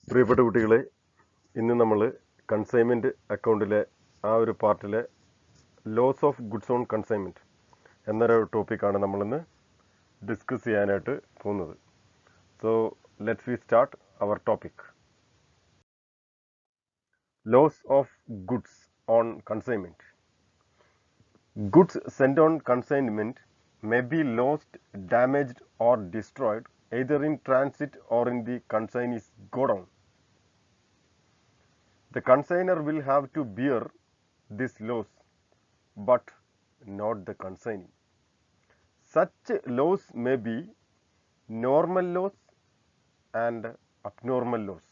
പ്രിയപ്പെട്ട കുട്ടികളെ, ഇന്ന് നമ്മൾ കൺസൈൻമെൻറ്റ് അക്കൗണ്ടിലെ ആ ഒരു പാർട്ടിലെ loss of goods on consignment എന്നൊരു ടോപ്പിക്കാണ് നമ്മളിന്ന് ഡിസ്കസ് ചെയ്യാനായിട്ട് പോകുന്നത്. So let's we start our topic. Loss of goods on consignment. Goods sent on consignment may be lost, damaged or destroyed either in transit or in the consignee's godown. The consignor will have to bear this loss, but not the consignee. Such loss may be normal loss and abnormal loss.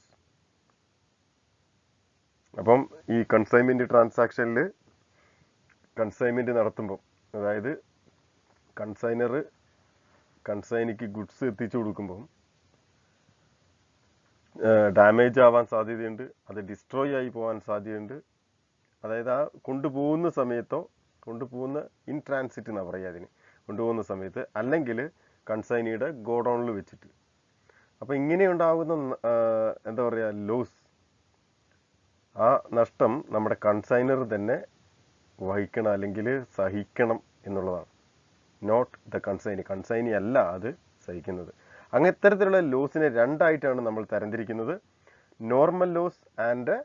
അപ്പം ഈ consignment ട്രാൻസാക്ഷനിൽ consignment നടത്തുമ്പോൾ, അതായത് കൺസൈനിക്ക് goods എത്തിച്ചു കൊടുക്കുമ്പം damage ആവാൻ സാധ്യതയുണ്ട്, അത് destroy ആയി പോകാൻ സാധ്യതയുണ്ട്. അതായത് ആ കൊണ്ടുപോകുന്ന സമയത്തോ, കൊണ്ടുപോകുന്ന ഇൻ ട്രാൻസിറ്റ് എന്നാണ് പറയുക അതിന്, കൊണ്ടുപോകുന്ന സമയത്ത്, അല്ലെങ്കിൽ കൺസൈനിയുടെ ഗോഡൗണിൽ വെച്ചിട്ട്. അപ്പോൾ ഇങ്ങനെ ഉണ്ടാകുന്ന എന്താ പറയുക, ലോസ്, ആ നഷ്ടം നമ്മുടെ കൺസൈനർ തന്നെ വഹിക്കണം അല്ലെങ്കിൽ സഹിക്കണം എന്നുള്ളതാണ്. നോട്ട് ദ കൺസൈനി അല്ല അത് സഹിക്കുന്നത്. അങ്ങനെ ഇത്തരത്തിലുള്ള ലോസിനെ രണ്ടായിട്ടാണ് നമ്മൾ തരംതിരിക്കുന്നത്: normal loss and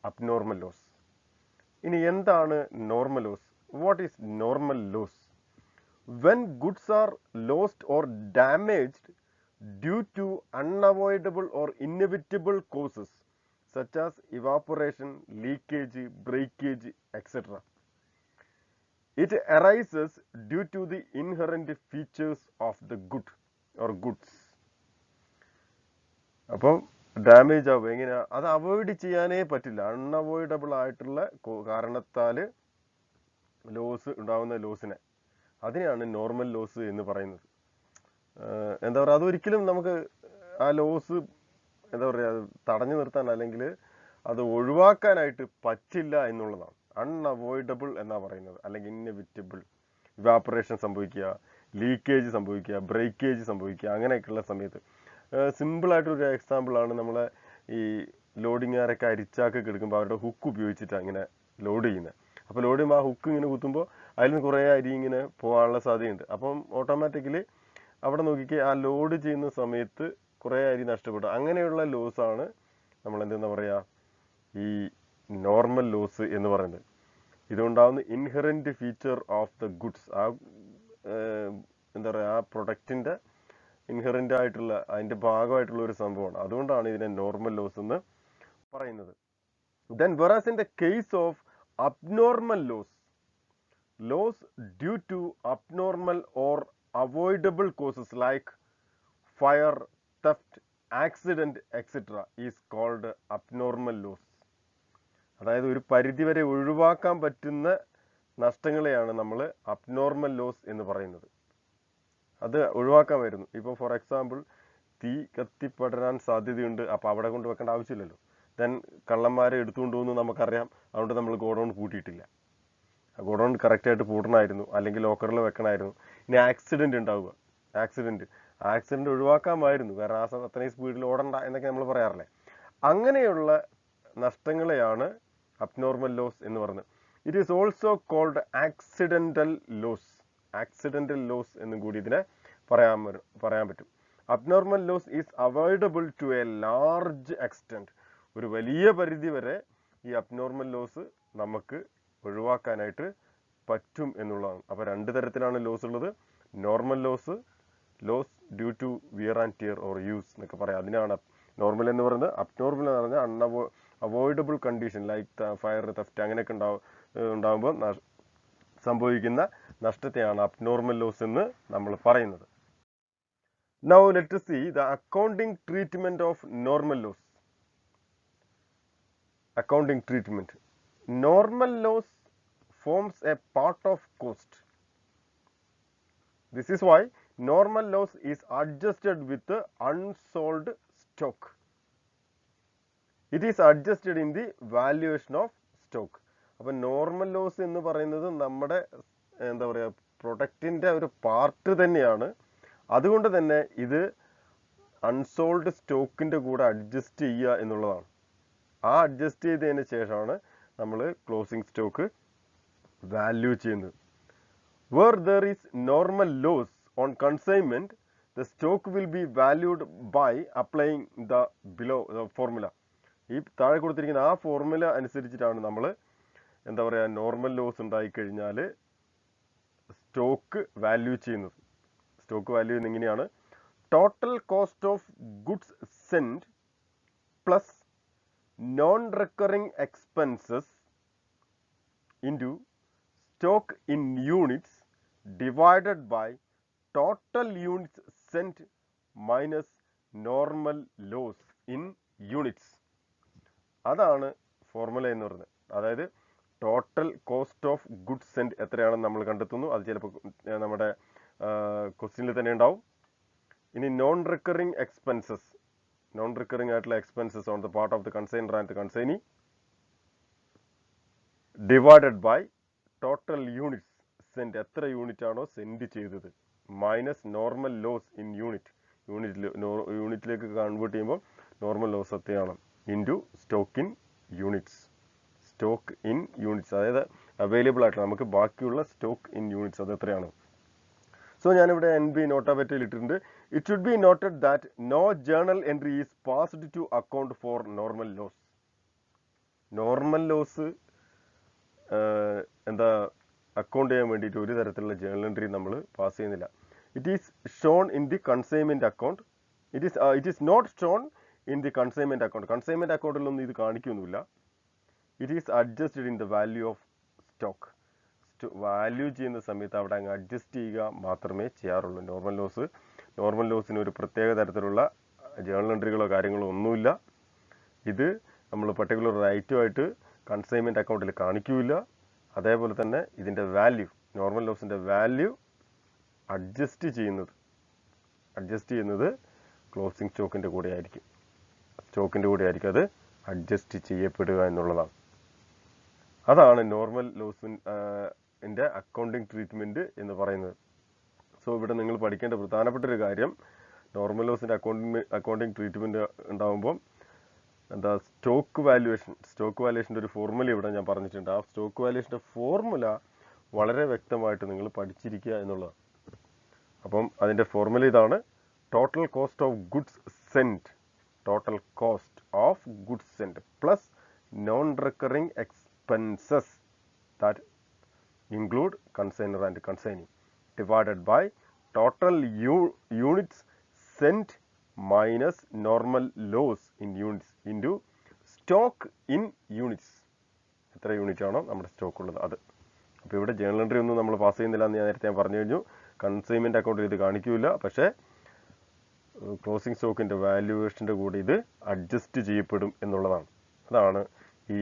abnormal loss. ഇനി എന്താണ് normal loss? What is normal loss? When goods are lost or damaged due to unavoidable or inevitable causes such as evaporation, leakage, breakage, etcetera. It arises due to the inherent features of the good or goods. അപ്പോൾ damage ആവുക എങ്ങനെയാ? അത് avoid ചെയ്യാനേ പറ്റില്ല. Unavoidable ആയിട്ടുള്ള കാരണത്താൽ loss ഉണ്ടാകുന്ന ലോസിനെ, അതിനെയാണ് നോർമൽ ലോസ് എന്ന് പറയുന്നത്. എന്താ പറയുക, അതൊരിക്കലും നമുക്ക് ആ ലോസ് എന്താ പറയുക തടഞ്ഞു നിർത്താൻ അല്ലെങ്കിൽ അത് ഒഴിവാക്കാനായിട്ട് പറ്റില്ല എന്നുള്ളതാണ്. അൺഅവോയ്ഡബിൾ എന്നാണ് പറയുന്നത്, അല്ലെങ്കിൽ ഇന്നെവിറ്റബിൾ. ഇവാപ്പറേഷൻ സംഭവിക്കുക, ലീക്കേജ് സംഭവിക്കുക, ബ്രേക്കേജ് സംഭവിക്കുക, അങ്ങനെയൊക്കെയുള്ള സമയത്ത്. സിമ്പിളായിട്ടൊരു എക്സാമ്പിളാണ് നമ്മളെ ഈ ലോഡിങ്ങുകാരൊക്കെ അരിച്ചാക്കൊക്കെ എടുക്കുമ്പോൾ അവരുടെ ഹുക്ക് ഉപയോഗിച്ചിട്ടാണ് ഇങ്ങനെ ലോഡ് ചെയ്യുന്നത്. അപ്പോൾ ലോഡ് ചെയ്യുമ്പോൾ ആ ഹുക്ക് ഇങ്ങനെ കുത്തുമ്പോൾ അതിൽ നിന്ന് കുറേ അരി ഇങ്ങനെ പോകാനുള്ള സാധ്യതയുണ്ട്. അപ്പം ഓട്ടോമാറ്റിക്കലി അവിടെ നോക്കിക്കേ, ആ ലോഡ് ചെയ്യുന്ന സമയത്ത് കുറേ അരി നഷ്ടപ്പെടും. അങ്ങനെയുള്ള ലോസാണ് നമ്മൾ എന്തെന്ന് പറയുക, ഈ നോർമൽ ലോസ് എന്ന് പറയുന്നത്. ഇതുണ്ടാവുന്ന inherent feature of the goods, ആ എന്താ പറയുക, ആ പ്രൊഡക്റ്റിൻ്റെ ഇൻഹെറൻ്റ് ആയിട്ടുള്ള, അതിൻ്റെ ഭാഗമായിട്ടുള്ള ഒരു സംഭവമാണ്. അതുകൊണ്ടാണ് ഇതിനെ നോർമൽ ലോസ് എന്ന് പറയുന്നത്. Then whereas in the case of abnormal loss, loss due to abnormal or avoidable causes like fire, theft, accident, etcetera is called abnormal loss. അതായത് ഒരു പരിധിവരെ ഒഴിവാക്കാൻ പറ്റുന്ന നഷ്ടങ്ങളെയാണ് നമ്മൾ അബ്നോർമൽ ലോസ് എന്ന് പറയുന്നത്. അത് ഒഴിവാക്കാൻ വരുന്നു. ഇപ്പോൾ ഫോർ എക്സാമ്പിൾ, തീ കത്തിപ്പടരാൻ സാധ്യതയുണ്ട്, അപ്പോൾ അവിടെ കൊണ്ട് വെക്കേണ്ട ആവശ്യമില്ലല്ലോ. ദെൻ കള്ളന്മാരെ എടുത്തുകൊണ്ട് പോകുന്നു നമുക്കറിയാം, അതുകൊണ്ട് നമ്മൾ ഗോഡൗൺ പൂട്ടിയിട്ടില്ല. ഗോഡൗൺ കറക്റ്റായിട്ട് പൂട്ടണമായിരുന്നു, അല്ലെങ്കിൽ ലോക്കറിൽ വെക്കണമായിരുന്നു. ഇനി ആക്സിഡൻറ്റ് ഉണ്ടാവുക, ആക്സിഡൻറ്റ് ഒഴിവാക്കാമായിരുന്നു, കാരണം ആ അത്രയും സ്പീഡിൽ ഓടണ്ട എന്നൊക്കെ നമ്മൾ പറയാറില്ലേ. അങ്ങനെയുള്ള നഷ്ടങ്ങളെയാണ് അബ്നോർമൽ ലോസ് എന്ന് പറയുന്നത്. It is also called accidental loss എന്നും കൂടി ഇതിനെ പറയാൻ പറ്റും. Abnormal loss is avoidable to a large extent. ഒരു വലിയ പരിധി വരെ ഈ അബ്നോർമൽ ലോസ് നമുക്ക് ഒഴിവാക്കാനായിട്ട് പറ്റും എന്നുള്ളതാണ്. അപ്പോൾ രണ്ട് തരത്തിലാണ് ലോസ് ഉള്ളത്: normal loss due to wear and tear or use എന്നൊക്കെ പറയാം. അതിനാണ് നോർമൽ എന്ന് പറയുന്നത്. അബ്നോർമൽ എന്ന് പറഞ്ഞാൽ avoidable condition like fire, theft അങ്ങനെയൊക്കെ ഉണ്ടാകുമ്പോൾ സംഭവിക്കുന്ന നഷ്ടത്തെയാണ് അബ്നോർമൽ ലോസ് എന്ന് നമ്മൾ പറയുന്നത്. Now let us see the accounting treatment of normal loss. Accounting treatment. Normal loss forms a part of cost. This is why normal loss is adjusted with the unsold stock. It is adjusted in the valuation of stock. അപ്പോൾ normal loss എന്ന് പറയുന്നത് നമ്മുടെ എന്താ പറയുക പ്രൊഡക്റ്റിൻ്റെ ഒരു part തന്നെയാണ്. അതുകൊണ്ട് തന്നെ ഇത് അൺസോൾഡ് സ്റ്റോക്കിൻ്റെ കൂടെ അഡ്ജസ്റ്റ് ചെയ്യുക എന്നുള്ളതാണ്. ആ അഡ്ജസ്റ്റ് ചെയ്തതിന് ശേഷമാണ് നമ്മൾ ക്ലോസിംഗ് സ്റ്റോക്ക് വാല്യൂ ചെയ്യുന്നത്. Where there is normal loss on consignment, the stock will be valued by applying the below formula. ഈ താഴെ കൊടുത്തിരിക്കുന്ന ആ ഫോർമുല അനുസരിച്ചിട്ടാണ് നമ്മൾ എന്താ പറയുക നോർമൽ ലോസ് ഉണ്ടായിക്കഴിഞ്ഞാൽ സ്റ്റോക്ക് വാല്യൂ ചെയ്യുന്നത്. സ്റ്റോക്ക് വാല്യൂ എങ്ങനെയാണ്? Total cost of goods send plus non recurring expenses into stock in units divided by total units sent minus normal loss in units. അതാണ് ഫോർമുല എന്ന് പറയുന്നത്. അതായത് total cost of goods send എത്രയാണെന്ന് നമ്മൾ കണ്ടെത്തുന്നു. അത് ചിലപ്പോൾ നമ്മുടെ ക്വസ്റ്റ്യനിൽ തന്നെ ഉണ്ടാവും. ഇനി non recurring expenses, non recurring ആയിട്ടുള്ള expenses on the part of the consignor and the consignee divided by total units send, എത്ര യൂണിറ്റ് ആണോ സെൻഡ് ചെയ്തത്, minus normal loss in unit, യൂണിറ്റിലേക്ക് കൺവേർട്ട് ചെയ്യുമ്പോൾ നോർമൽ ലോസ് എത്രയാണ്, into stock in units. Stock in units അതായത് available ആയിട്ടുള്ള നമുക്ക് ബാക്കിയുള്ള സ്റ്റോക്ക് ഇൻ യൂണിറ്റ്സ് അത് എത്രയാണ്. സോ ഞാനിവിടെ NB നോട്ടാബെറ്റയിൽ ഇട്ടിട്ടുണ്ട്. It should be noted that no journal entry is passed to account for normal loss. Normal loss എന്താ അക്കൗണ്ട് ചെയ്യാൻ വേണ്ടിയിട്ട് ഒരു തരത്തിലുള്ള ജേർണൽ എൻട്രി നമ്മൾ പാസ് ചെയ്യുന്നില്ല. It is shown in the consignment account. It is not shown in the consignment account. Consignment അക്കൗണ്ടിലൊന്നും ഇത് കാണിക്കുന്നില്ല. It is adjusted in the value of stock. Value ചെയ്യുന്ന സമയത്ത് അവിടെ അങ്ങ് അഡ്ജസ്റ്റ് ചെയ്യുക മാത്രമേ ചെയ്യാറുള്ളൂ. നോർമൽ ലോസിന് ഒരു പ്രത്യേക തരത്തിലുള്ള ജേർണൽ എൻട്രികളോ കാര്യങ്ങളോ ഒന്നുമില്ല. ഇത് നമ്മൾ പർട്ടിക്കുലർ ഒരു ഐറ്റമായിട്ട് കൺസൈൻമെന്റ് അക്കൗണ്ടിൽ കാണിക്കില്ല. അതേപോലെ തന്നെ ഇതിൻ്റെ വാല്യൂ, നോർമൽ ലോസിൻ്റെ വാല്യൂ അഡ്ജസ്റ്റ് ചെയ്യുന്നത് ക്ലോസിംഗ് സ്റ്റോക്കിൻ്റെ കൂടെ ആയിരിക്കും. അത് അഡ്ജസ്റ്റ് ചെയ്യപ്പെടുക എന്നുള്ളതാണ്. അതാണ് നോർമൽ ലോസിൻ്റെ അക്കൗണ്ടിങ് ട്രീറ്റ്മെൻറ്റ് എന്ന് പറയുന്നത്. സോ ഇവിടെ നിങ്ങൾ പഠിക്കേണ്ട പ്രധാനപ്പെട്ട ഒരു കാര്യം, നോർമൽ ലോസിൻ്റെ അക്കൗണ്ടിങ് ട്രീറ്റ്മെൻറ്റ് ഉണ്ടാകുമ്പോൾ എന്താ സ്റ്റോക്ക് വാല്യുവേഷൻ്റെ ഒരു ഫോർമുല ഇവിടെ ഞാൻ പറഞ്ഞിട്ടുണ്ട്. ആ സ്റ്റോക്ക് വാല്യുവേഷൻ്റെ ഫോർമുല വളരെ വ്യക്തമായിട്ട് നിങ്ങൾ പഠിച്ചിരിക്കുക എന്നുള്ളതാണ്. അപ്പം അതിൻ്റെ ഫോർമുല ഇതാണ്: total cost of goods send plus non recurring expenses that include consignor and consignee divided by total units sent minus normal loss in units into stock in units. എത്ര unit ആണോ നമ്മുടെ സ്റ്റോക്ക് ഉള്ളത് അത്. അപ്പോൾ ഇവിടെ journal entry ഒന്നും നമ്മൾ pass ചെയ്യുന്നില്ല എന്ന് നേരത്തെ ഞാൻ പറഞ്ഞു കഴിഞ്ഞു. കൺസൈൻമെന്റ് അക്കൗണ്ടിൽ ഇത് കാണിക്കില്ല. പക്ഷേ ക്ലോസിംഗ് സ്റ്റോക്കിൻ്റെ വാല്യുവേഷൻ്റെ കൂടി ഇത് അഡ്ജസ്റ്റ് ചെയ്യപ്പെടും എന്നുള്ളതാണ്. അതാണ് ഈ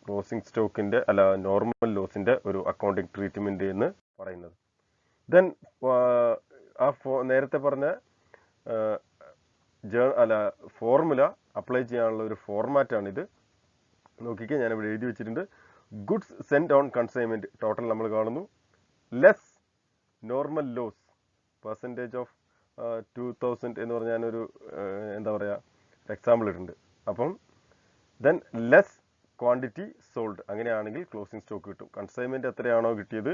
ക്ലോസിംഗ് സ്റ്റോക്കിൻ്റെ നോർമൽ ലോസിൻ്റെ ഒരു അക്കൗണ്ടിങ് ട്രീറ്റ്മെൻറ്റ് എന്ന് പറയുന്നത്. ദെൻ നേരത്തെ പറഞ്ഞ ഫോർമുല അപ്ലൈ ചെയ്യാനുള്ള ഒരു ഫോർമാറ്റാണിത്. നോക്കിക്കുക, ഞാനിവിടെ എഴുതി വെച്ചിട്ടുണ്ട്. Goods sent on consignment total നമ്മൾ കാണുന്നു, less normal loss percentage of 2000 എന്ന് പറഞ്ഞ ഞാനൊരു എന്താ പറയുക എക്സാമ്പിൾ ഇട്ടുണ്ട്. അപ്പം ദെൻ ലെസ് ക്വാണ്ടിറ്റി സോൾഡ്, അങ്ങനെയാണെങ്കിൽ ക്ലോസിംഗ് സ്റ്റോക്ക് കിട്ടും. കൺസൈൻമെന്റ് എത്രയാണോ കിട്ടിയത്,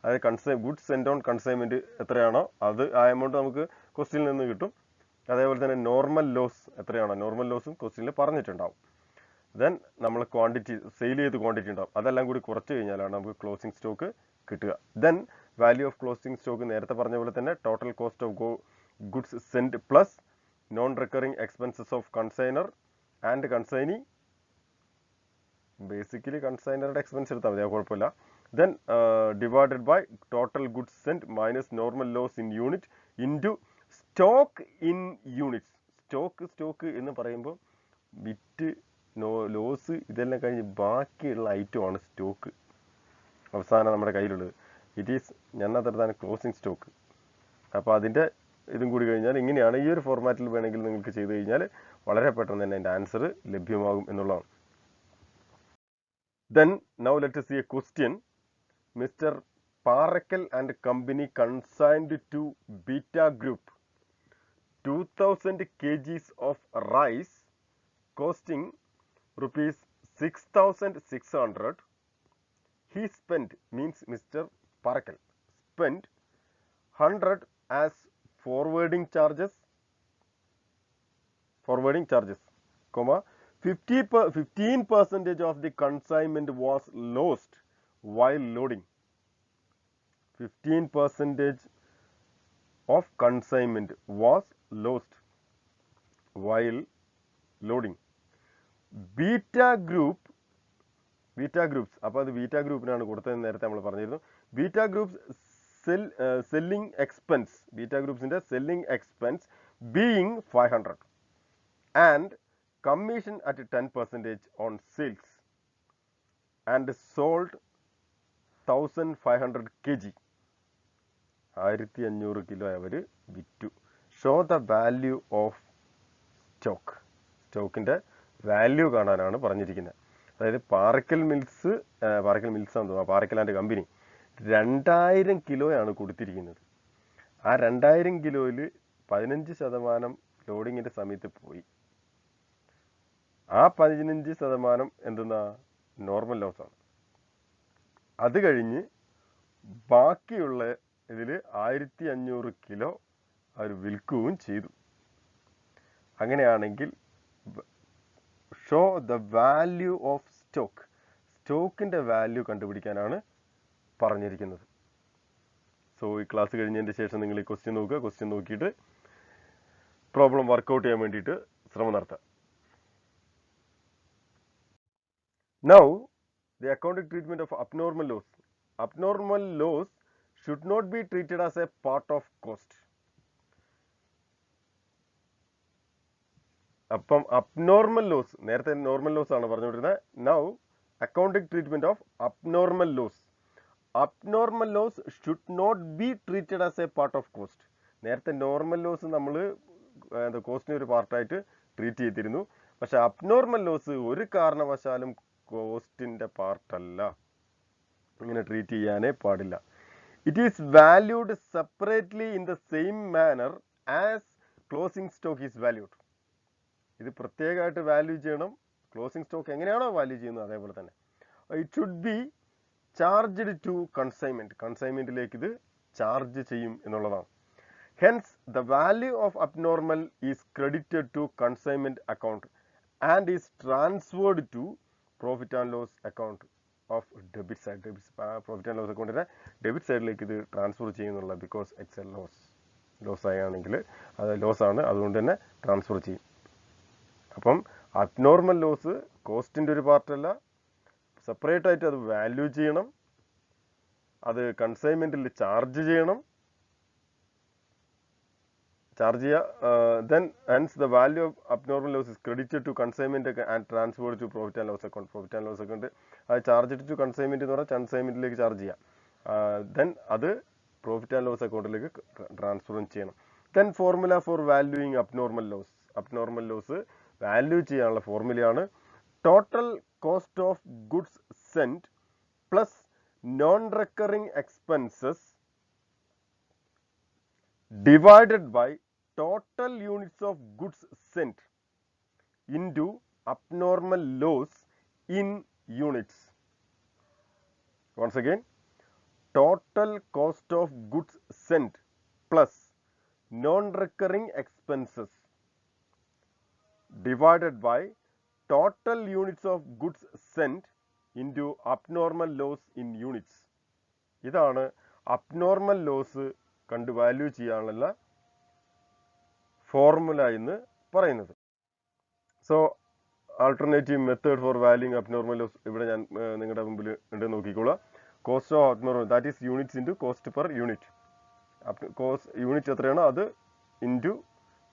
അതായത് ഗുഡ്സ് സെൻഡ് ഓൺ കൺസൈൻമെന്റ് എത്രയാണോ അത് ആ എമൗണ്ട് നമുക്ക് ക്വസ്റ്റ്യനിൽ നിന്ന് കിട്ടും. അതേപോലെ തന്നെ നോർമൽ ലോസ് എത്രയാണോ, നോർമൽ ലോസും ക്വസ്റ്റ്യനിൽ പറഞ്ഞിട്ടുണ്ടാവും. ദെൻ നമ്മൾ ക്വാണ്ടിറ്റി സെയിൽ ചെയ്ത് ക്വാണ്ടിറ്റി ഉണ്ടാവും, അതെല്ലാം കൂടി കുറച്ച് കഴിഞ്ഞാലാണ് നമുക്ക് ക്ലോസിംഗ് സ്റ്റോക്ക് കിട്ടുക. Then value of closing stock നേരത്തെ പറഞ്ഞ പോലെ തന്നെ total cost of goods send plus non recurring expenses of consignor and consignee. Basically കൺസൈനറുടെ എക്സ്പെൻസ് എടുത്താൽ മതി, അത് കുഴപ്പമില്ല. Then divided by total goods send minus normal loss in unit into stock in units. Stock എന്ന് പറയുമ്പോൾ വിറ്റ് loss ഇതെല്ലാം കഴിഞ്ഞ് ബാക്കിയുള്ള ഐറ്റമാണ് സ്റ്റോക്ക് അവസാനം നമ്മുടെ കയ്യിലുള്ളത്. ഇറ്റ് ഈസ് ഞണ്ണത്തരത്താണ് ക്ലോസിംഗ് സ്റ്റോക്ക്. അപ്പോൾ അതിൻ്റെ ഇതും കൂടി കഴിഞ്ഞാൽ ഇങ്ങനെയാണ്. ഈ ഒരു ഫോർമാറ്റിൽ വേണമെങ്കിൽ നിങ്ങൾക്ക് ചെയ്ത് കഴിഞ്ഞാൽ വളരെ പെട്ടെന്ന് തന്നെ അതിൻ്റെ ആൻസർ ലഭ്യമാകും എന്നുള്ളതാണ്. Then now let us see a question. Mr. Parakal and company consigned to Beta Group 2000 kgs of rice costing rupees 6,600. He spent, means Mr. Parakal, spent 100 as forwarding charges, comma, 15% of the consignment was lost while loading. 15% of consignment was lost while loading. Beta groups, അപ്പോൾ അത് beta ഗ്രൂപ്പിനാണ് കൊടുത്തതെന്ന് നേരത്തെ നമ്മൾ പറഞ്ഞിരുന്നു. Beta groups selling expense, Beta ഗ്രൂപ്പ്സിന്റെ selling expense being 500 and commission at 10% on sales and sold 1500 kg. 1500 kilo അവർ വിറ്റു. Show the value of stock. സ്റ്റോക്കിൻ്റെ value കാണാനാണ് പറഞ്ഞിരിക്കുന്നത്. അതായത് പാറക്കൽ മിൽസ് ആണെന്ന് തോന്നുന്നു, പാറക്കൽ ആൻഡ് കമ്പനി 2000 കിലോയാണ് കൊടുത്തിരിക്കുന്നത്. ആ 2000 കിലോയിൽ 15% ലോഡിങ്ങിൻ്റെ സമയത്ത് പോയി. ആ 15% എന്തെന്നാ നോർമൽ ലോസ് ആണ്. അത് കഴിഞ്ഞ് ബാക്കിയുള്ള ഇതിൽ 1500 കിലോ അവർ വിൽക്കുകയും ചെയ്തു. അങ്ങനെയാണെങ്കിൽ show the value of stock, സ്റ്റോക്കിൻ്റെ വാല്യൂ കണ്ടുപിടിക്കാനാണ് പറഞ്ഞിരിക്കുന്നത്. സോ ഈ ക്ലാസ് കഴിഞ്ഞതിൻ്റെ ശേഷം നിങ്ങൾ ഈ ക്വസ്റ്റ്യൻ നോക്കുക. ക്വസ്റ്റ്യൻ നോക്കിയിട്ട് പ്രോബ്ലം വർക്കൗട്ട് ചെയ്യാൻ വേണ്ടിയിട്ട് ശ്രമം നടത്തുക. Now, the accounting treatment of abnormal loss. Abnormal loss should not be treated as a part of cost. അപ്പം abnormal loss, നേരത്തെ നോർമൽ ലോസ് ആണ് പറഞ്ഞുകൊണ്ടിരുന്നത്. Now, accounting treatment of abnormal loss. Abnormal loss should not be treated as a part of cost. നേരത്തെ normal loss നമ്മൾ കോസ്റ്റിനെ ഒരു പാർട്ടായിട്ട് treat ചെയ്തിരുന്നു. പക്ഷെ അബ്നോർമൽ ലോസ് ഒരു കാരണവശാലും കോസ്റ്റിൻ്റെ പാർട്ടല്ല, ഇങ്ങനെ ട്രീറ്റ് ചെയ്യാനേ പാടില്ല. It is valued separately in the same manor as closing stock is valued. ഇത് പ്രത്യേകമായിട്ട് വാല്യൂ ചെയ്യണം. ക്ലോസിംഗ് സ്റ്റോക്ക് എങ്ങനെയാണോ വാല്യൂ ചെയ്യുന്നത് അതേപോലെ തന്നെ. It should be charged to consignment, കൺസൈൻമെന്റിലേക്ക് ഇത് ചാർജ് ചെയ്യും എന്നുള്ളതാണ്. Hence the value of abnormal is credited to consignment account and is transferred to profit and loss account of debit side. Profit and loss അക്കൗണ്ടിൻ്റെ debit സൈഡിലേക്ക് ഇത് transfer ചെയ്യുന്നുള്ള, because എക്സ് എൽ ലോസ് ആണെങ്കിൽ അത് ലോസ് ആണ്, അതുകൊണ്ട് തന്നെ ട്രാൻസ്ഫർ ചെയ്യും. അപ്പം അബ്നോർമൽ ലോസ് കോസ്റ്റിൻ്റെ ഒരു പാർട്ടല്ല, സെപ്പറേറ്റ് ആയിട്ട് അത് വാല്യൂ ചെയ്യണം, അത് കൺസൈൻമെന്റിൽ ചാർജ് ചെയ്യണം, then hence the value of abnormal loss is credited to consignment and transferred to profit and loss account. Profit and loss account അത് ചാർജ് ടു കൺസൈൻമെന്റ് എന്ന് പറഞ്ഞാൽ കൺസൈൻമെന്റിലേക്ക് ചാർജ് ചെയ്യാം. ദെൻ അത് പ്രോഫിറ്റ് ആൻഡ് ലോസ് അക്കൗണ്ടിലേക്ക് ട്രാൻസ്ഫറും ചെയ്യണം. Then formula for valuing abnormal loss. Abnormal loss value ചെയ്യാനുള്ള ഫോർമുലയാണ് total cost of goods sent plus non recurring expenses divided by total units of goods sent into abnormal loss in units. Once again, total cost of goods sent plus non-recurring expenses divided by total units of goods sent into abnormal loss in units. ഇതാണ് abnormal loss കണ്ട് value ചെയ്യാനുള്ള formula എന്ന് പറയുന്നത്. So alternative method for valuing abnormal loss ഇവിടെ ഞാൻ നിങ്ങളുടെ മുമ്പിൽ ഉണ്ട്, നോക്കിക്കോളാം. Cost of abnormal, that is units into cost per unit. Unit എത്രയാണോ അത് into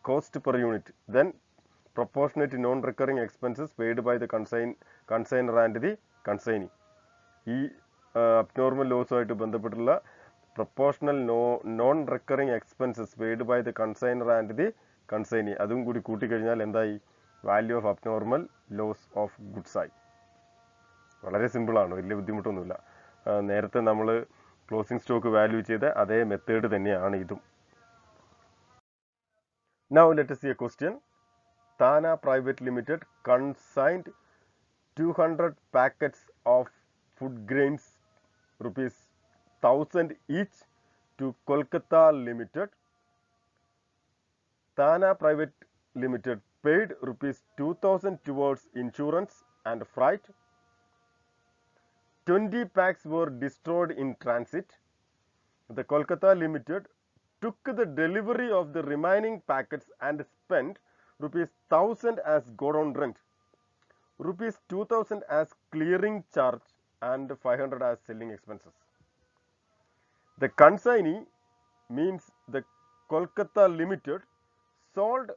cost per unit. Then proportionate non recurring expenses paid by the consignor and the consignee. ഈ abnormal ലോസുമായിട്ട് ബന്ധപ്പെട്ടുള്ള proportional non recurring expenses paid by the consignor and the consignee, അതും കൂടി കൂട്ടിക്കഴിഞ്ഞാൽ എന്തായി? Value of abnormal loss of goods ആയി. വളരെ സിമ്പിളാണ്, വലിയ ബുദ്ധിമുട്ടൊന്നുമില്ല. നേരത്തെ നമ്മൾ ക്ലോസിംഗ് സ്റ്റോക്ക് വാല്യൂ ചെയ്ത അതേ മെത്തേഡ് തന്നെയാണ് ഇതും. Now let us see a question. Thana Private Limited consigned 200 packets of food grains rupees 1000 each to Kolkata Limited. Thana Private Limited paid rupees 2000 towards insurance and freight. 20 packs were destroyed in transit. The Kolkata Limited took the delivery of the remaining packets and spent rupees 1000 as godown rent, rupees 2000 as clearing charge, and 500 as selling expenses. The consignee means the Kolkata Limited sold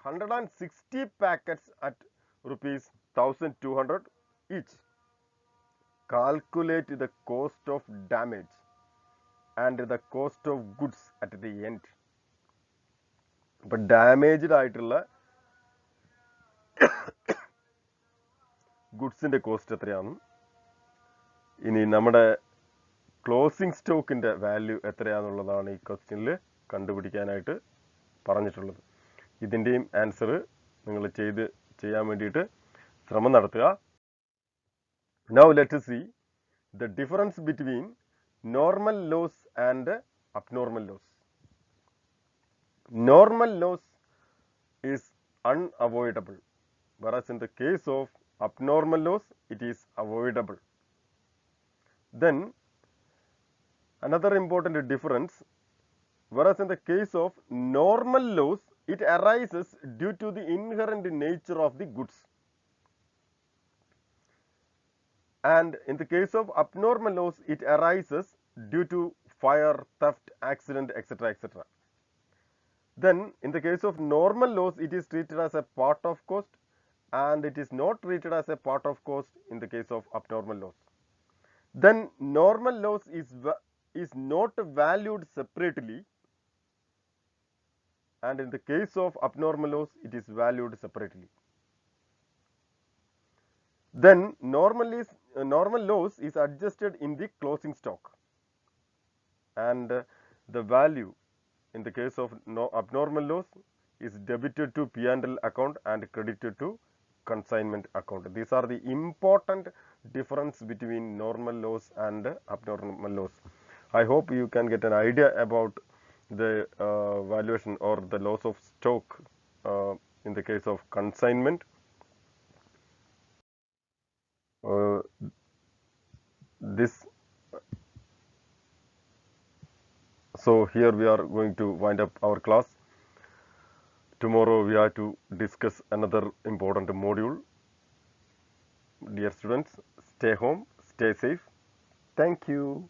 160 packets at rupees 1200 each. Calculate the cost of damage and the cost of goods at the end. But damaged ആയിട്ടുള്ള ഗുഡ്സിൻ്റെ cost എത്രയാണ്, ഇനി നമ്മുടെ closing സ്റ്റോക്കിൻ്റെ value എത്രയാണെന്നുള്ളതാണ് ഈ ക്വസ്റ്റ്യനിൽ കണ്ടുപിടിക്കാനായിട്ട് പറഞ്ഞിട്ടുള്ളത്. ഇതിൻ്റെയും ആൻസർ നിങ്ങൾ ചെയ്യാൻ വേണ്ടിയിട്ട് ശ്രമം നടത്തുക. Now let us see the difference between normal loss and abnormal loss. Normal loss is unavoidable, whereas in the case of abnormal loss, it is avoidable. Then another important difference, whereas in the case of normal loss, it arises due to the inherent nature of the goods. And in the case of abnormal loss, it arises due to fire, theft, accident, etc., etc. Then in the case of normal loss, it is treated as a part of cost, and it is not treated as a part of cost in the case of abnormal loss. Then normal loss is not valued separately, and in the case of abnormal loss, it is valued separately. Then normal loss is adjusted in the closing stock, and the value in the case of abnormal loss is debited to P&L account and credited to consignment account. These are the important difference between normal loss and abnormal loss. I hope you can get an idea about the valuation or the loss of stock in the case of consignment. So here we are going to wind up our class. Tomorrow we are to discuss another important module. Dear students, stay home, stay safe. Thank you.